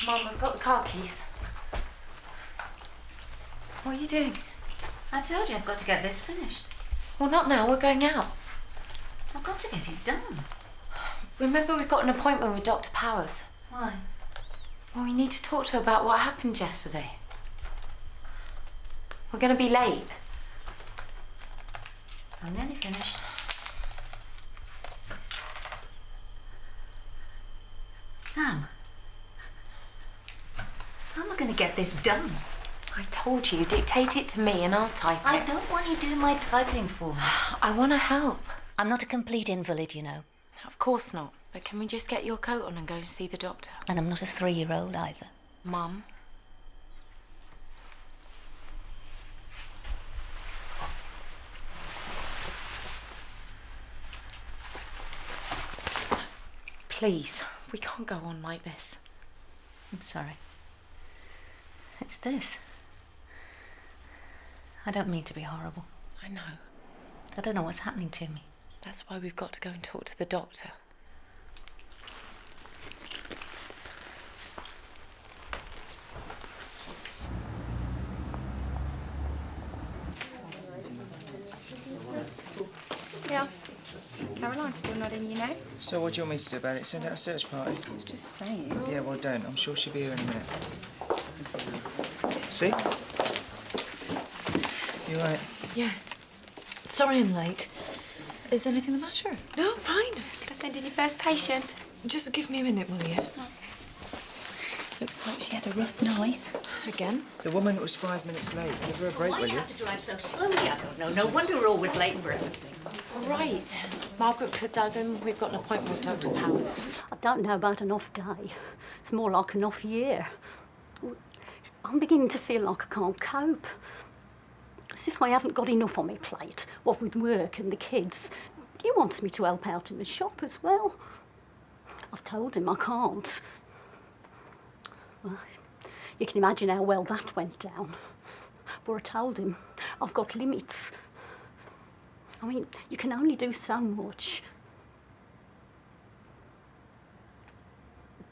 Mum, I've got the car keys. What are you doing? I told you I've got to get this finished. Well, not now. We're going out. I've got to get it done. Remember, we've got an appointment with Dr. Powers. Why? Well, we need to talk to her about what happened yesterday. We're going to be late. I'm nearly finished. How am I going to get this done? I told you, dictate it to me and I'll type it. I don't want you doing my typing for me. I want to help. I'm not a complete invalid, you know. Of course not. But can we just get your coat on and go and see the doctor? And I'm not a 3-year-old either. Mum? Please, we can't go on like this. I'm sorry. It's this. I don't mean to be horrible. I know. I don't know what's happening to me. That's why we've got to go and talk to the doctor. Yeah. Caroline's still not in, you know. So what do you want me to do about it? Send out a search party? I was just saying. Yeah, well, don't. I'm sure she'll be here in a minute. See? You right? Yeah. Sorry I'm late. Is anything the matter? No, fine. Can I send in your first patient? Just give me a minute, will you? Looks like she had a rough night. Again? The woman was 5 minutes late. Give her a break, Why will you you? have to drive so slowly, I don't know. No wonder we're always late for everything. All right. Margaret Cadogan, we've got an appointment with Dr. Powers. I don't know about an off day. It's more like an off year. I'm beginning to feel like I can't cope. As if I haven't got enough on my plate, what with work and the kids. He wants me to help out in the shop as well. I've told him I can't. Well, you can imagine how well that went down. But I told him I've got limits. I mean, you can only do so much.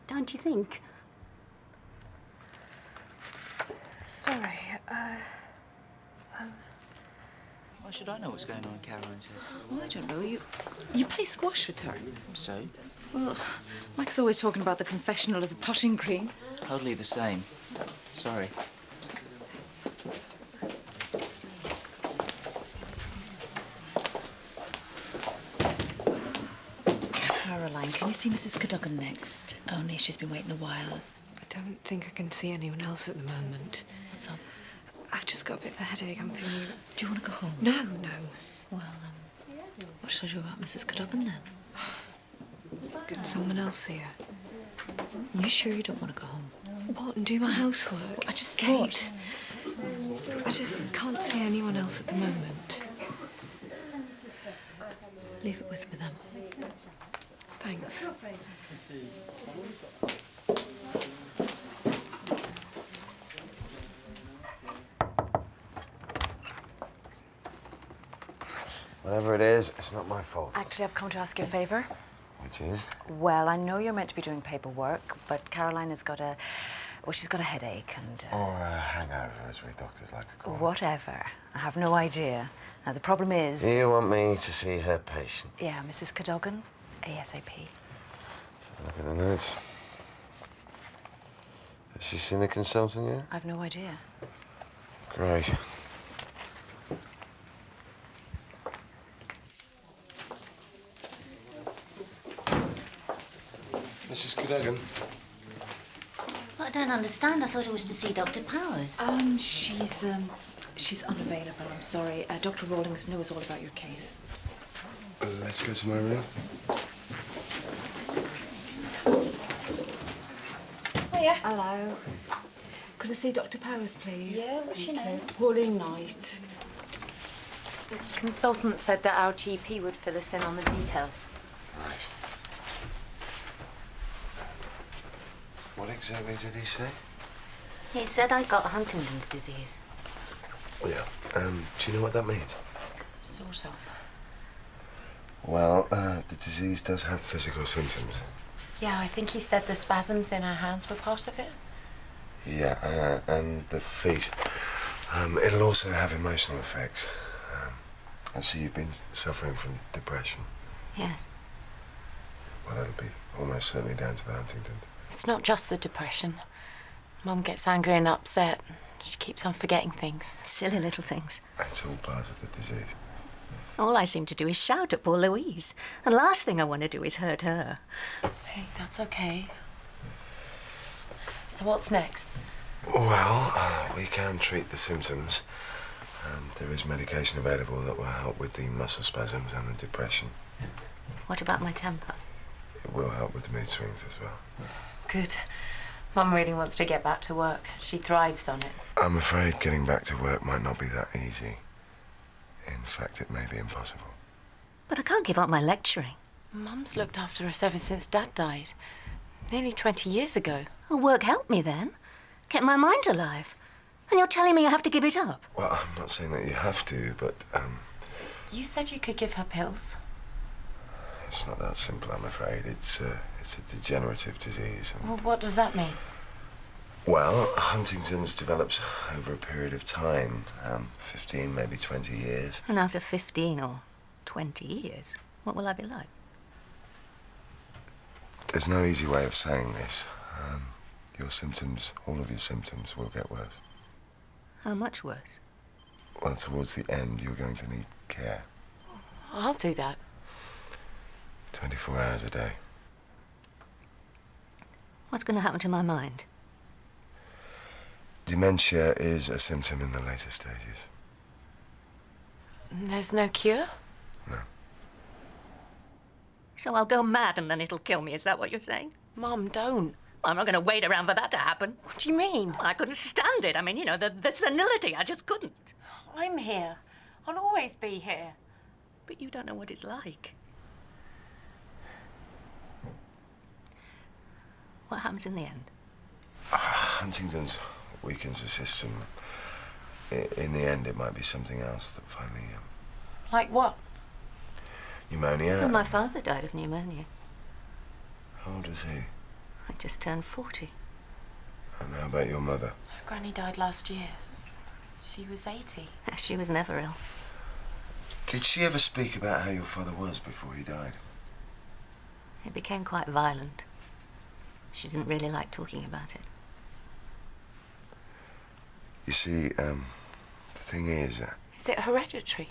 Don't you think? Sorry, Why should I know what's going on in Caroline's head? well, I don't know. You play squash with her. So? Well, Mike's always talking about the confessional of the potting green. Totally the same. Sorry. Caroline, can you see Mrs. Cadogan next? Only she's been waiting a while. I don't think I can see anyone else at the moment. What's up? I've just got a bit of a headache. I'm feeling... Do you want to go home? No, no. Well, what should I do about Mrs. Cadogan then? Can someone else see her? You sure you don't want to go home? What, and do my housework? I just Kate, I just can't see anyone else at the moment. Leave it with me then. Thanks. Whatever it is, it's not my fault. Actually, I've come to ask you a favour. Which is? Well, I know you're meant to be doing paperwork, but Caroline has got a... Well, she's got a headache and... Or a hangover, as we doctors like to call it. Whatever. I have no idea. Now, the problem is... You want me to see her patient? Yeah, Mrs. Cadogan, ASAP. Let's have a look at the notes. Has she seen the consultant yet? I've no idea. Great. Mrs. Cadogan. But I don't understand. I thought it was to see Dr. Powers. She's unavailable, I'm sorry. Dr. Rawlings knows all about your case. Let's go to my room. Hiya. Hello. Could I see Dr. Powers, please? Yeah, what's your name? Pauline Knight. The consultant said that our GP would fill us in on the details. Right. What exactly did he say? He said I got Huntington's disease. Yeah. Do you know what that means? Sort of. Well, the disease does have physical symptoms. Yeah, I think he said the spasms in her hands were part of it. Yeah, and the feet. It'll also have emotional effects. I see you've been suffering from depression. Yes. Well, that'll be almost certainly down to the Huntington's. It's not just the depression. Mum gets angry and upset. She keeps on forgetting things. Silly little things. It's all part of the disease. All I seem to do is shout at poor Louise. And last thing I want to do is hurt her. Hey, that's okay. So what's next? Well, we can treat the symptoms. There is medication available that will help with the muscle spasms and the depression. What about my temper? It will help with the mood swings as well. Good. Mum really wants to get back to work. She thrives on it. I'm afraid getting back to work might not be that easy. In fact, it may be impossible. But I can't give up my lecturing. Mum's looked after us ever since Dad died. Nearly 20 years ago. Oh, work helped me then. Kept my mind alive. And you're telling me I have to give it up? Well, I'm not saying that you have to, but, You said you could give her pills. it's not that simple, I'm afraid. It's a degenerative disease. Well, what does that mean? Well, Huntington's develops over a period of time, 15, maybe 20 years. And after 15 or 20 years, what will I be like? There's no easy way of saying this. Your symptoms, all of your symptoms, will get worse. How much worse? Well, towards the end, you're going to need care. I'll do that. 24 hours a day. What's going to happen to my mind? Dementia is a symptom in the later stages. There's no cure? No. So I'll go mad and then it'll kill me, is that what you're saying? Mum, don't. I'm not going to wait around for that to happen. What do you mean? I couldn't stand it. I mean, you know, the senility, I just couldn't. I'm here. I'll always be here. But you don't know what it's like. What happens in the end? Huntington's weakens the system. In the end, it might be something else that finally... Like what? Pneumonia. Well, my father died of pneumonia. How old was he? I just turned 40. And how about your mother? Granny died last year. She was 80. She was never ill. Did she ever speak about how your father was before he died? It became quite violent. She didn't really like talking about it. You see, the thing is... Is it hereditary?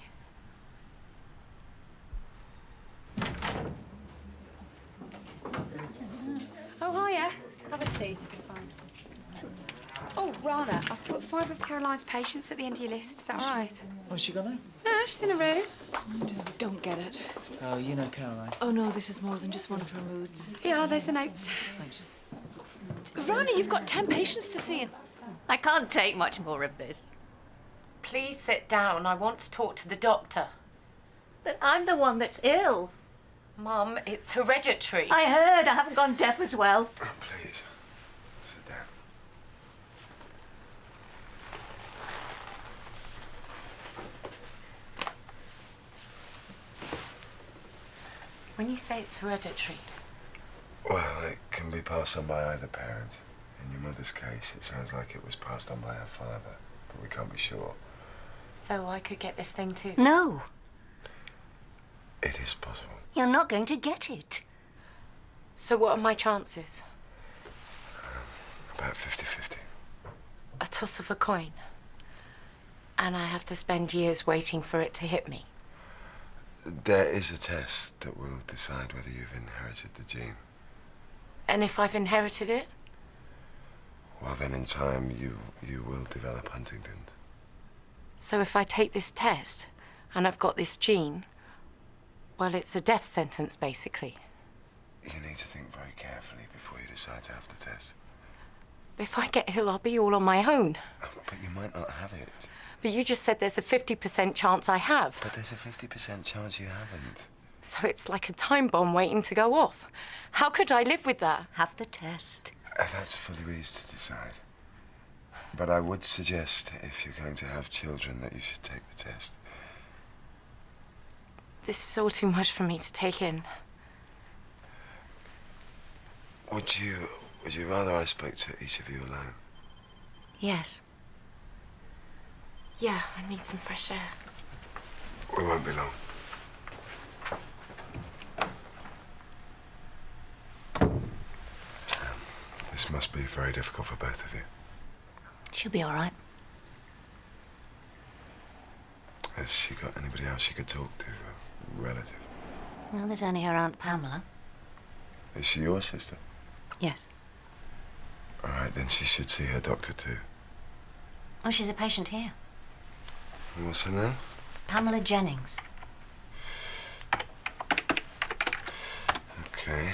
Oh, hiya. Have a seat. It's fine. Oh, Rana, I've put 5 of Caroline's patients at the end of your list. Is that all right? Where's she gone now? No, she's in a room. Just don't get it. Oh, you know Caroline. Oh no, this is more than just one of her moods. Yeah, there's the notes. Thanks. Rana, you've got 10 patients to see. I can't take much more of this. Please sit down. I want to talk to the doctor. But I'm the one that's ill. Mum, it's hereditary. I heard. I haven't gone deaf as well. Oh, please, sit down. When you say it's hereditary, Well, it can be passed on by either parent. In your mother's case, it sounds like it was passed on by her father, but we can't be sure. so I could get this thing too? No, It is possible. you're not going to get it. So what are my chances? About 50-50. A toss of a coin. And I have to spend years waiting for it to hit me. There is a test that will decide whether you've inherited the gene. And if I've inherited it? Well, then in time, you will develop Huntington's. So if I take this test and I've got this gene, well, it's a death sentence, basically. You need to think very carefully before you decide to have the test. If I get ill, I'll be all on my own. But you might not have it. But you just said there's a 50% chance I have. But there's a 50% chance you haven't. So it's like a time bomb waiting to go off. How could I live with that? Have the test. That's for Louise to decide. But I would suggest, if you're going to have children, that you should take the test. This is all too much for me to take in. Would you rather I spoke to each of you alone? Yes. Yeah, I need some fresh air. We won't be long. This must be very difficult for both of you. She'll be all right. Has she got anybody else she could talk to? A relative? Well, there's only her Aunt Pamela. Is she your sister? Yes. All right, then she should see her doctor too. Oh, she's a patient here. And what's her name? Pamela Jennings. Okay.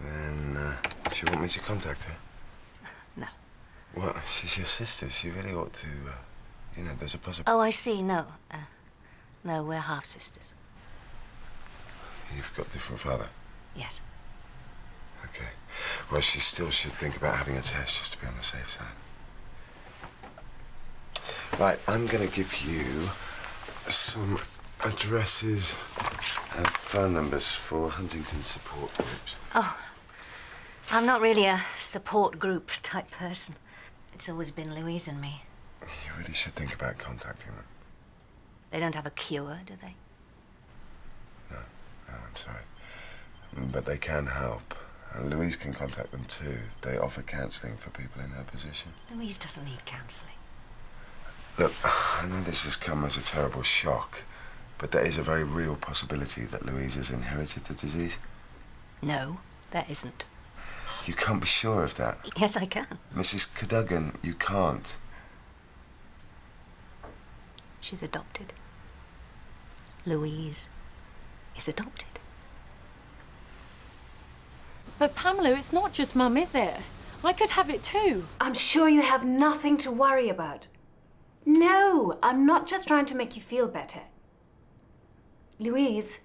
Then, do you want me to contact her? No. Well, she's your sister. She really ought to, you know, there's a possibility. Oh, I see. No. No, we're half-sisters. You've got a different father? Yes. Okay. Well, she still should think about having a test just to be on the safe side. Right, I'm going to give you some addresses and phone numbers for Huntington support groups. Oh, I'm not really a support group type person. It's always been Louise and me. You really should think about contacting them. They don't have a cure, do they? No, I'm sorry. But they can help. And Louise can contact them too. They offer counselling for people in her position. Louise doesn't need counselling. Look, I know this has come as a terrible shock, but there is a very real possibility that Louise has inherited the disease. No, there isn't. You can't be sure of that. Yes, I can. Mrs. Cadogan, you can't. She's adopted. Louise is adopted. But Pamela, it's not just Mum, is it? I could have it too. I'm sure you have nothing to worry about. No, I'm not just trying to make you feel better. Louise,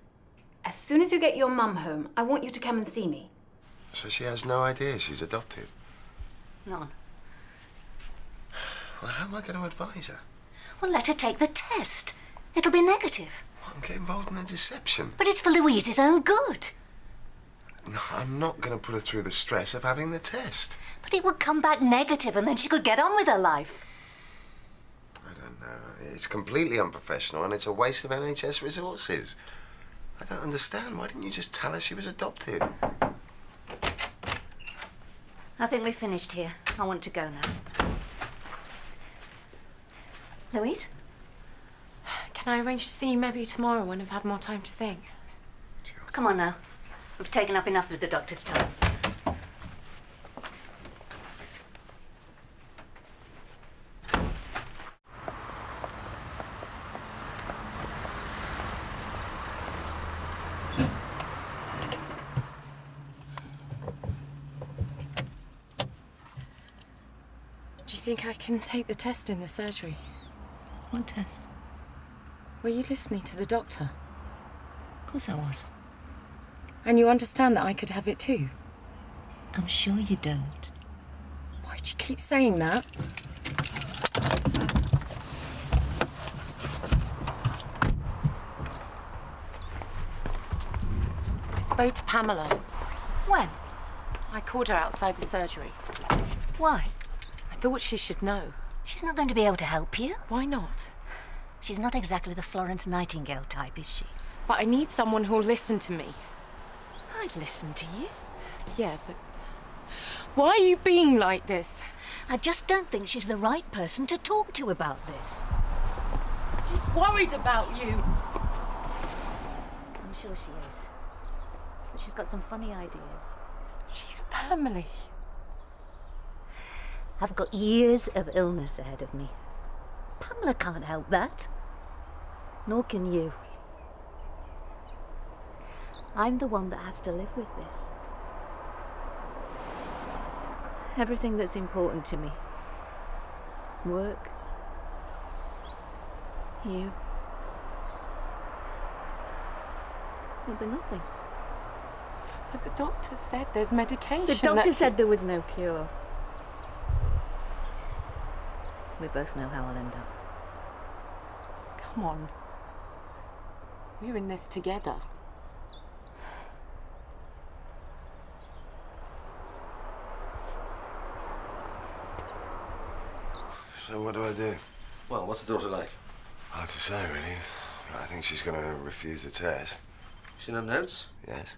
as soon as you get your mum home, I want you to come and see me. So she has no idea she's adopted? None. Well, how am I going to advise her? Well, let her take the test. It'll be negative. Well, I'm getting involved in a deception. But it's for Louise's own good. No, I'm not going to put her through the stress of having the test. But it would come back negative and then she could get on with her life. I don't know. It's completely unprofessional and it's a waste of NHS resources. I don't understand. Why didn't you just tell her she was adopted? I think we've finished here. I want to go now. Louise? Can I arrange to see you maybe tomorrow when I've had more time to think? Come on now. We've taken up enough of the doctor's time. Do you think I can take the test in the surgery? What test? Were you listening to the doctor? Of course I was. And you understand that I could have it too? I'm sure you don't. Why do you keep saying that? I spoke to Pamela. When? I called her outside the surgery. Why? I thought she should know. She's not going to be able to help you. Why not? She's not exactly the Florence Nightingale type, is she? But I need someone who'll listen to me. I'd listen to you. Yeah, but why are you being like this? I just don't think she's the right person to talk to about this. She's worried about you. I'm sure she is. But she's got some funny ideas. She's family. I've got years of illness ahead of me. Pamela can't help that. Nor can you. I'm the one that has to live with this. Everything that's important to me. Work. You. Will be nothing. But the doctor said there's medication. The doctor said there was no cure. We both know how I'll end up. Come on. We're in this together. So what do I do? Well, what's the daughter like? Hard to say, really. I think she's going to refuse the test. Seen her notes? Yes.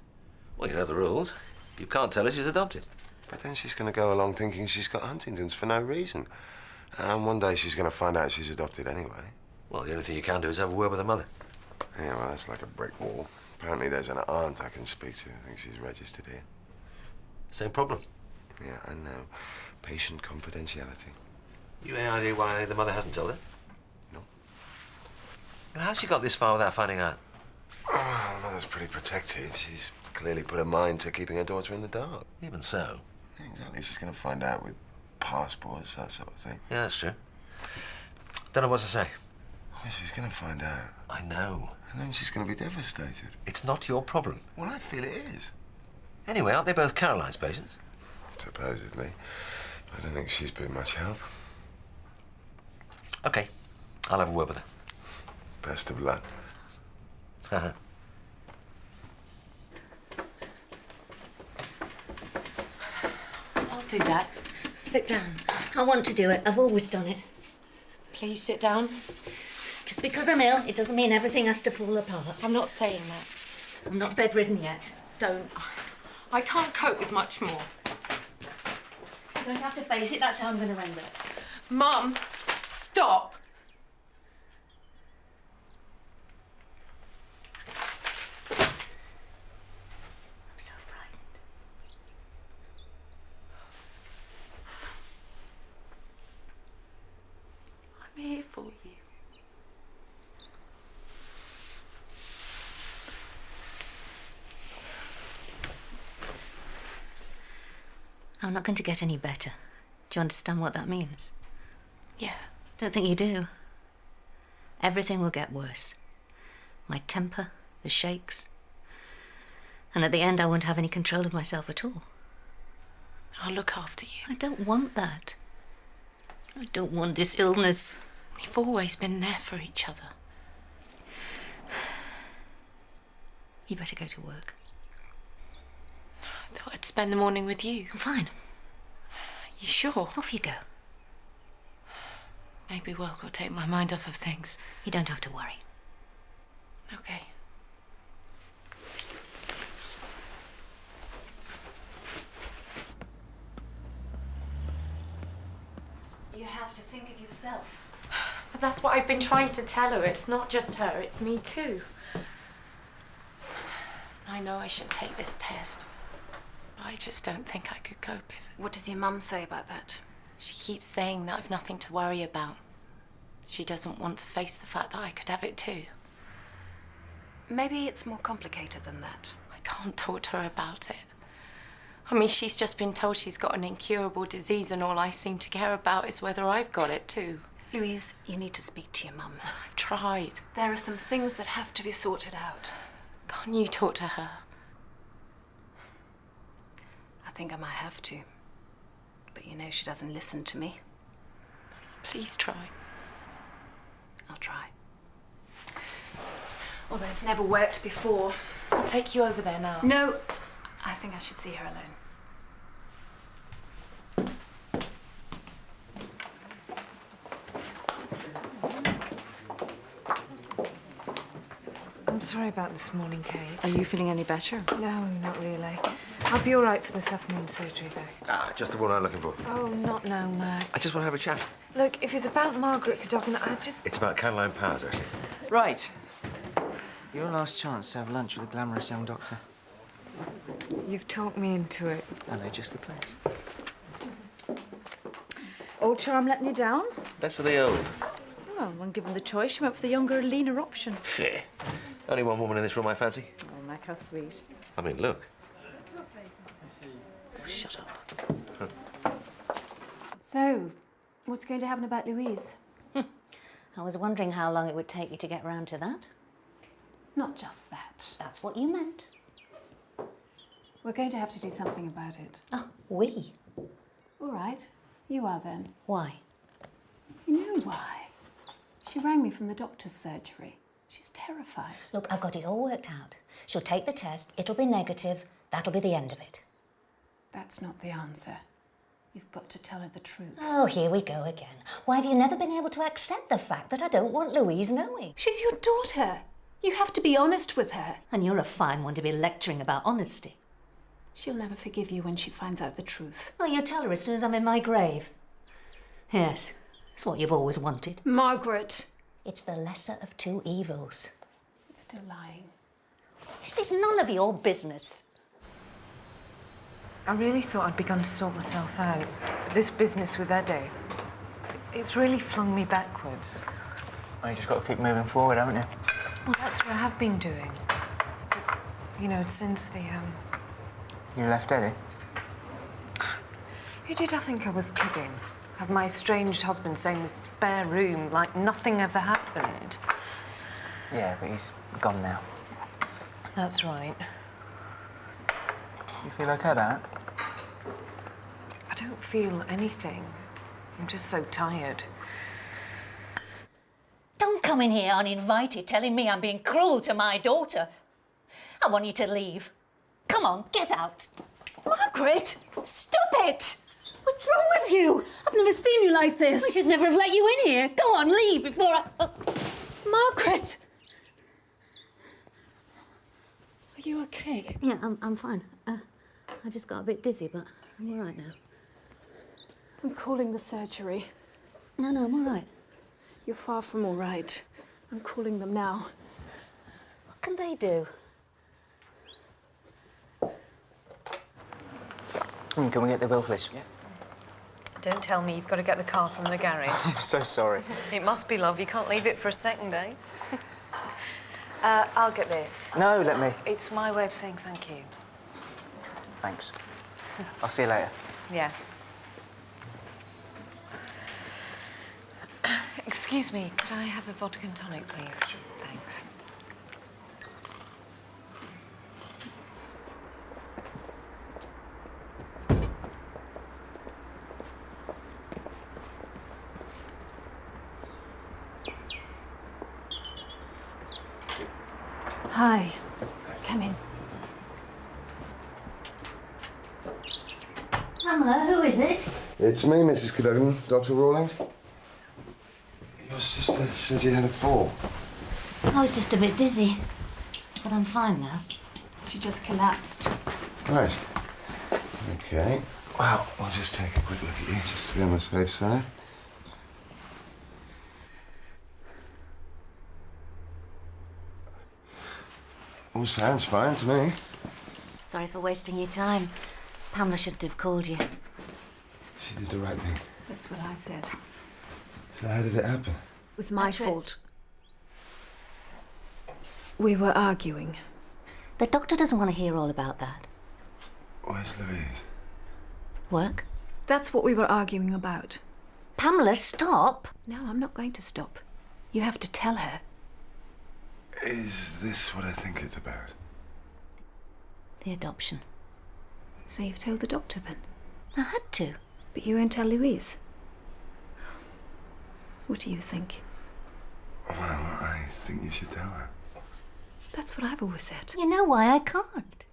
Well, you know the rules. You can't tell her she's adopted. But then she's going to go along thinking she's got Huntington's for no reason. And one day she's going to find out she's adopted anyway. Well, the only thing you can do is have a word with her mother. Yeah, well, that's like a brick wall. Apparently there's an aunt I can speak to. I think she's registered here. Same problem. Yeah, I know. Patient confidentiality. You any idea why the mother hasn't told her? No. Well, how's she got this far without finding out? Oh, the mother's pretty protective. She's clearly put her mind to keeping her daughter in the dark. Even so. Yeah, exactly. She's going to find out with passports, that sort of thing. Yeah, that's true. Don't know what to say. Well, she's going to find out. I know. And then she's going to be devastated. It's not your problem. Well, I feel it is. Anyway, aren't they both Caroline's patients? Supposedly. I don't think she's been much help. OK. I'll have a word with her. Best of luck. I'll do that. Sit down. I want to do it. I've always done it. Please sit down. Just because I'm ill, it doesn't mean everything has to fall apart. I'm not saying that. I'm not bedridden yet. Don't. I can't cope with much more. You're going to have to face it. That's how I'm going to end it. Mum, stop. I'm so frightened. I'm here for you. I'm not going to get any better. Do you understand what that means? Yeah. Don't think you do. Everything will get worse. My temper, the shakes. And at the end, I won't have any control of myself at all. I'll look after you. I don't want that. I don't want this illness. We've always been there for each other. You better go to work. I thought I'd spend the morning with you. Fine. You sure? Off you go. Maybe work will take my mind off of things. You don't have to worry. Okay. You have to think of yourself. But that's what I've been trying to tell her. It's not just her, it's me too. I know I should take this test. I just don't think I could cope if... What does your mum say about that? She keeps saying that I've nothing to worry about. She doesn't want to face the fact that I could have it too. Maybe it's more complicated than that. I can't talk to her about it. I mean, she's just been told she's got an incurable disease and all I seem to care about is whether I've got it too. Louise, you need to speak to your mum. I've tried. There are some things that have to be sorted out. Can't you talk to her? I think I might have to. But you know she doesn't listen to me. Please try. I'll try. Although it's never worked before. I'll take you over there now. No, I think I should see her alone. I'm sorry about this morning, Kate. Are you feeling any better? No, not really. I'll be all right for this afternoon's surgery, though. Ah, just the one I'm looking for. Oh, not now, Mac. I just want to have a chat. Look, if it's about Margaret Cadogan, I just... It's about Caroline Powers, actually. Right. Your last chance to have lunch with a glamorous young doctor. You've talked me into it. I know just the place. Old char, I'm letting you down. Best of the old. Oh, when given the choice, she went for the younger, leaner option. Fair. Only one woman in this room I fancy. Oh, Mac, how sweet. I mean, look. Shut up. So, what's going to happen about Louise? I was wondering how long it would take you to get round to that. Not just that. That's what you meant. We're going to have to do something about it. Oh, we? All right. You are then. Why? You know why? She rang me from the doctor's surgery. She's terrified. Look, I've got it all worked out. She'll take the test, it'll be negative, that'll be the end of it. That's not the answer. You've got to tell her the truth. Oh, here we go again. Why have you never been able to accept the fact that I don't want Louise knowing? She's your daughter. You have to be honest with her. And you're a fine one to be lecturing about honesty. She'll never forgive you when she finds out the truth. Oh, you tell her as soon as I'm in my grave. Yes, it's what you've always wanted. Margaret! It's the lesser of two evils. It's still lying. This is none of your business. I really thought I'd begun to sort myself out. But this business with Eddie, it's really flung me backwards. Well, you just got to keep moving forward, haven't you? Well, that's what I have been doing. But, you know, since the, You left Eddie? Who did I think I was kidding? Have my estranged husband stay in the spare room like nothing ever happened? Yeah, but he's gone now. That's right. You feel okay about it? I don't feel anything. I'm just so tired. Don't come in here uninvited telling me I'm being cruel to my daughter. I want you to leave. Come on, get out. Margaret, stop it! What's wrong with you? I've never seen you like this. I should never have let you in here. Go on, leave before I... Margaret! Are you okay? Yeah, I'm fine. I just got a bit dizzy, but I'm all right now. I'm calling the surgery. No, I'm all right. You're far from all right. I'm calling them now. What can they do? Can we get the bill, please? Yeah. Don't tell me you've got to get the car from the garage. I'm so sorry. It must be, love. You can't leave it for a second, eh? I'll get this. No, let me. It's my way of saying thank you. Thanks. I'll see you later. Yeah. Excuse me, could I have a vodka and tonic, please? Sure. Thanks. Hi. Come in. Pamela, who is it? It's me, Mrs. Cadogan, Dr. Rawlings. Your sister said you had a fall. I was just a bit dizzy, but I'm fine now. She just collapsed. Right. Okay. Well, we'll just take a quick look at you, just to be on the safe side. All sounds fine to me. Sorry for wasting your time. Pamela shouldn't have called you. She did the right thing. That's what I said. So how did it happen? It was my fault. We were arguing. The doctor doesn't want to hear all about that. Where's Louise? Work? That's what we were arguing about. Pamela, stop! No, I'm not going to stop. You have to tell her. Is this what I think it's about? The adoption. So you've told the doctor then? I had to. But you won't tell Louise? What do you think? Well, I think you should tell her. That's what I've always said. You know why I can't?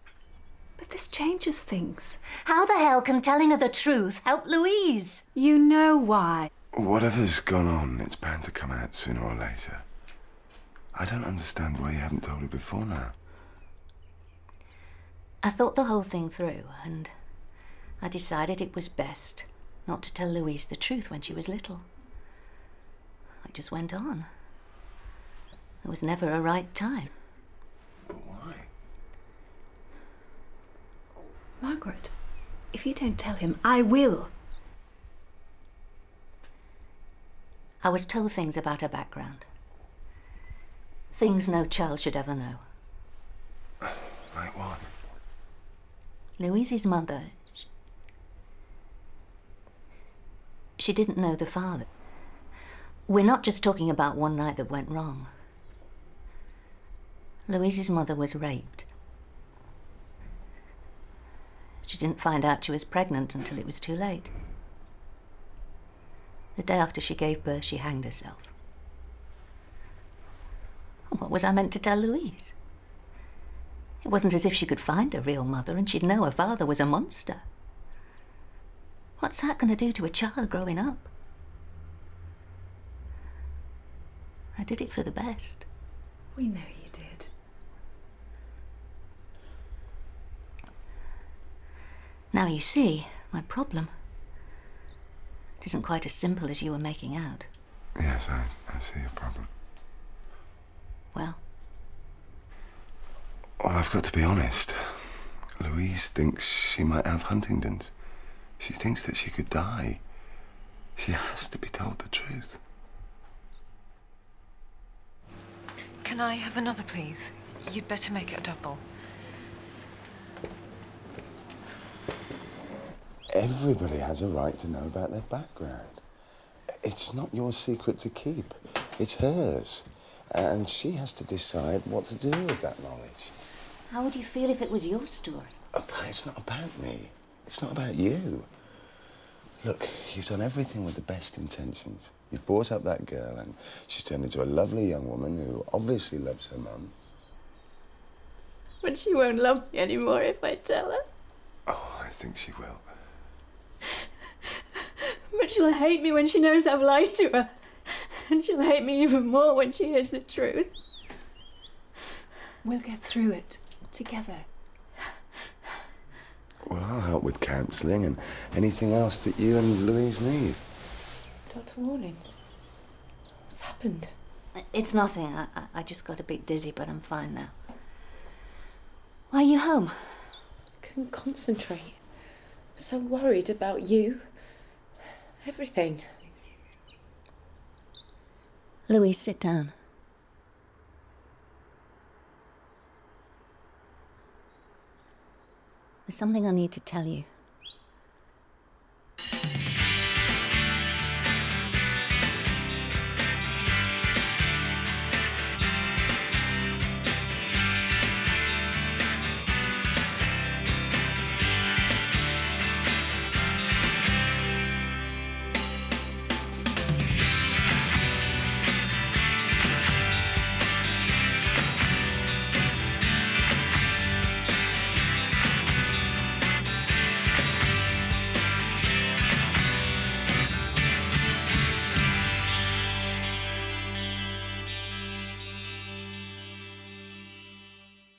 But this changes things. How the hell can telling her the truth help Louise? You know why. Whatever's gone on, it's bound to come out sooner or later. I don't understand why you haven't told her before now. I thought the whole thing through, and I decided it was best not to tell Louise the truth when she was little. I just went on. There was never a right time. But why? Margaret, if you don't tell him, I will. I was told things about her background. Things no child should ever know. Like what? Louise's mother, she didn't know the father. We're not just talking about one night that went wrong. Louise's mother was raped. She didn't find out she was pregnant until it was too late. The day after she gave birth, she hanged herself. What was I meant to tell Louise? It wasn't as if she could find her real mother and she'd know her father was a monster. What's that going to do to a child growing up? I did it for the best. We know you did. Now you see my problem. It isn't quite as simple as you were making out. Yes, I see your problem. Well? Well, I've got to be honest. Louise thinks she might have Huntington's. She thinks that she could die. She has to be told the truth. Can I have another, please? You'd better make it a double. Everybody has a right to know about their background. It's not your secret to keep. It's hers. And she has to decide what to do with that knowledge. How would you feel if it was your story? It's not about me. It's not about you. Look, you've done everything with the best intentions. You've brought up that girl and she's turned into a lovely young woman who obviously loves her mum. But she won't love me anymore if I tell her. Oh, I think she will. But she'll hate me when she knows I've lied to her. And she'll hate me even more when she hears the truth. We'll get through it together. Well, I'll help with counselling and anything else that you and Louise need. Dr. Rawlings, what's happened? It's nothing. I just got a bit dizzy, but I'm fine now. Why are you home? Couldn't concentrate. So worried about you. Everything. Louise, sit down. There's something I need to tell you.